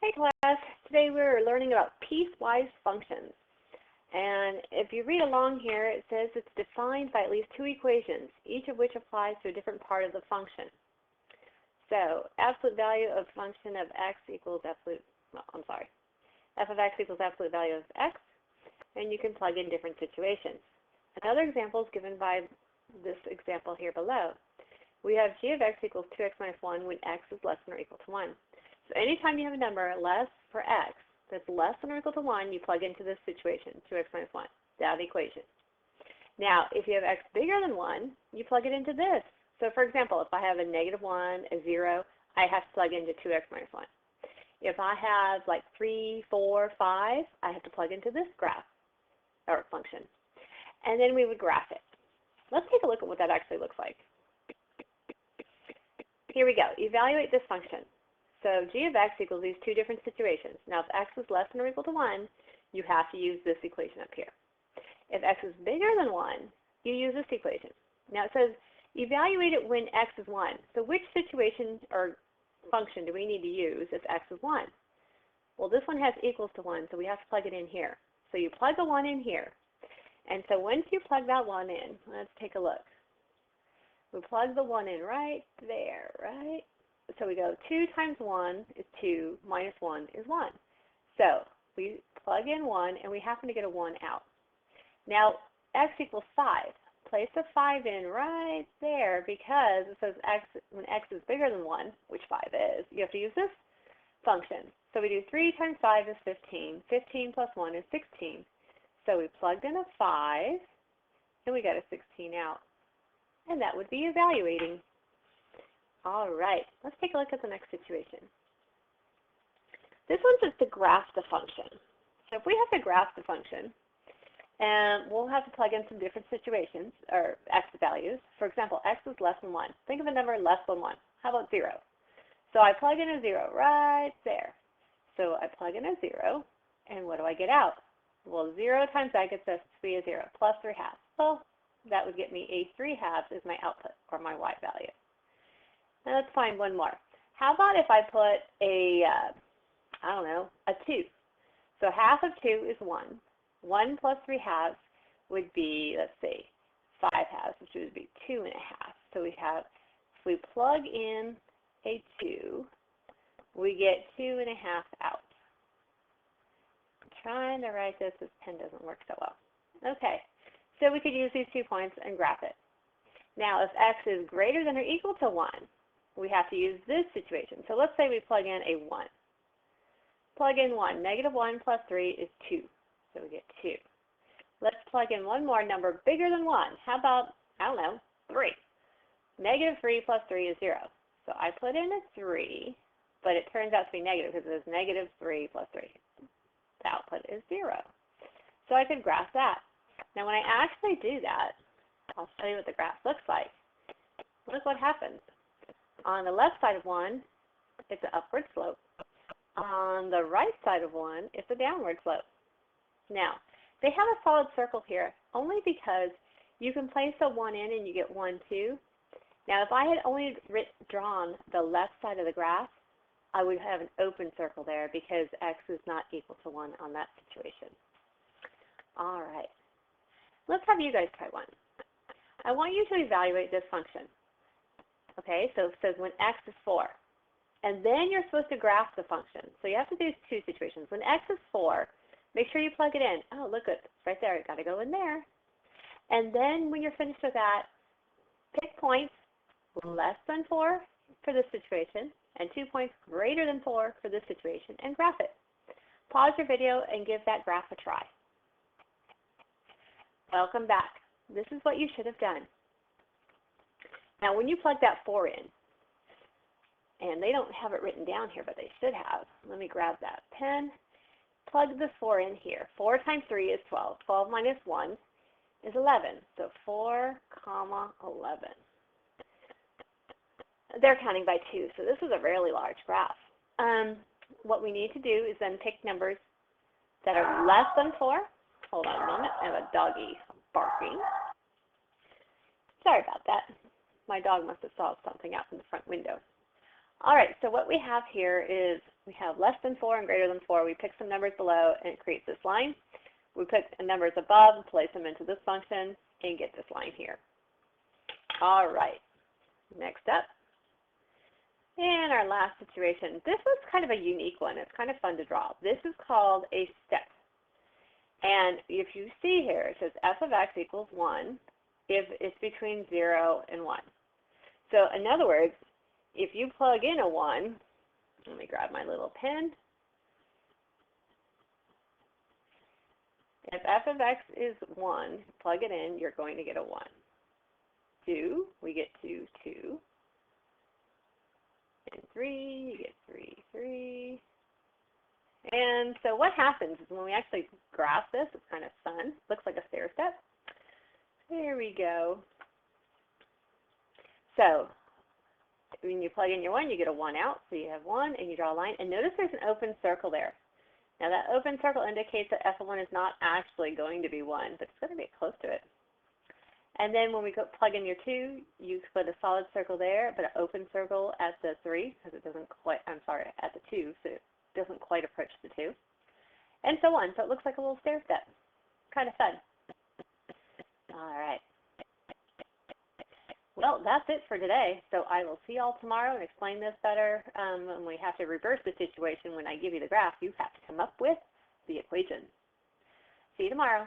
Hey class, today we're learning about piecewise functions. And if you read along here, it says it's defined by at least two equations, each of which applies to a different part of the function. So, absolute value of function of x equals absolute, f of x equals absolute value of x, and you can plug in different situations. Another example is given by this example here below. We have g of x equals 2x minus 1 when x is less than or equal to 1. So anytime you have a number less for x that's less than or equal to 1, you plug into this situation, 2x minus 1, that equation. Now, if you have x bigger than 1, you plug it into this. So for example, if I have a negative 1, a 0, I have to plug into 2x minus 1. If I have like 3, 4, 5, I have to plug into this graph, or function. And then we would graph it. Let's take a look at what that actually looks like. Here we go. Evaluate this function. So g of x equals these two different situations. Now, if x is less than or equal to 1, you have to use this equation up here. If x is bigger than 1, you use this equation. Now, it says evaluate it when x is 1. So which situation or function do we need to use if x is 1? Well, this one has equals to 1, so we have to plug it in here. So you plug a 1 in here. And so once you plug that 1 in, let's take a look. We plug the 1 in right there, right? So we go 2 times 1 is 2, minus 1 is 1. So we plug in 1, and we happen to get a 1 out. Now, x equals 5. Place a 5 in right there because it says x, when x is bigger than 1, which 5 is, you have to use this function. So we do 3 times 5 is 15. 15 plus 1 is 16. So we plugged in a 5, and we got a 16 out. And that would be evaluating. All right, let's take a look at the next situation. This one's just to graph the function. So if we have to graph the function, and we'll have to plug in some different situations, or x values. For example, x is less than 1. Think of a number less than 1. How about 0? So I plug in a 0 right there. So I plug in a 0, and what do I get out? Well, 0 times that gets us to be a 0, plus 3 halves. Well, that would get me a 3 halves as my output, or my y value. Now let's find one more. How about if I put a, a 2. So half of 2 is 1. 1 plus 3 halves would be, let's see, 5 halves, which would be 2 and a half. So we have, if we plug in a 2, we get 2 and a half out. I'm trying to write this pen doesn't work so well. Okay, so we could use these 2 points and graph it. Now, if x is greater than or equal to 1, we have to use this situation. So let's say we plug in a 1. Plug in 1. Negative 1 plus 3 is 2. So we get 2. Let's plug in one more number bigger than 1. How about, 3. Negative 3 plus 3 is 0. So I put in a 3, but it turns out to be negative because it is negative 3 plus 3. The output is 0. So I could graph that. Now when I actually do that, I'll show you what the graph looks like. Look what happens. On the left side of 1, it's an upward slope. On the right side of 1, it's a downward slope. Now, they have a solid circle here only because you can place a 1 in and you get 1, 2. Now, if I had only drawn the left side of the graph, I would have an open circle there because x is not equal to 1 on that situation. All right. Let's have you guys try one. I want you to evaluate this function. Okay, so it says when x is 4. And then you're supposed to graph the function. So you have to do 2 situations. When x is 4, make sure you plug it in. Oh, look, it's right there. You've got to go in there. And then when you're finished with that, pick points less than 4 for this situation and 2 points greater than 4 for this situation and graph it. Pause your video and give that graph a try. Welcome back. This is what you should have done. Now, when you plug that 4 in, and they don't have it written down here, but they should have. Let me grab that pen. Plug the 4 in here. 4 times 3 is 12. 12 minus 1 is 11. So 4, 11. They're counting by 2, so this is a really large graph. What we need to do is then pick numbers that are less than 4. Hold on a moment. I have a doggy barking. Sorry about that. My dog must have saw something out from the front window. All right, so what we have here is We have less than 4 and greater than 4. We pick some numbers below, and it creates this line. We put numbers above, place them into this function, and get this line here. All right, next up. And our last situation, this was kind of a unique one. It's kind of fun to draw. This is called a step. And if you see here, it says f of x equals 1 if it's between 0 and 1. So in other words, if you plug in a 1, let me grab my little pen. If f of x is 1, plug it in, you're going to get a 1. 2, we get 2, 2. And 3, you get 3, 3. And so what happens is when we actually graph this, it's kind of fun. Looks like a stair step. There we go. So when you plug in your 1, you get a 1 out. So you have 1, and you draw a line. And notice there's an open circle there. Now that open circle indicates that f of 1 is not actually going to be 1, but it's going to be close to it. And then when we go plug in your 2, you put a solid circle there, but an open circle at the 3, because it doesn't quite, I'm sorry, at the 2, so it doesn't quite approach the 2. And so on. So it looks like a little stair step. Kind of fun. All right. Well, that's it for today. So I will see you all tomorrow and explain this better. When we have to reverse the situation, when I give you the graph, you have to come up with the equation. See you tomorrow.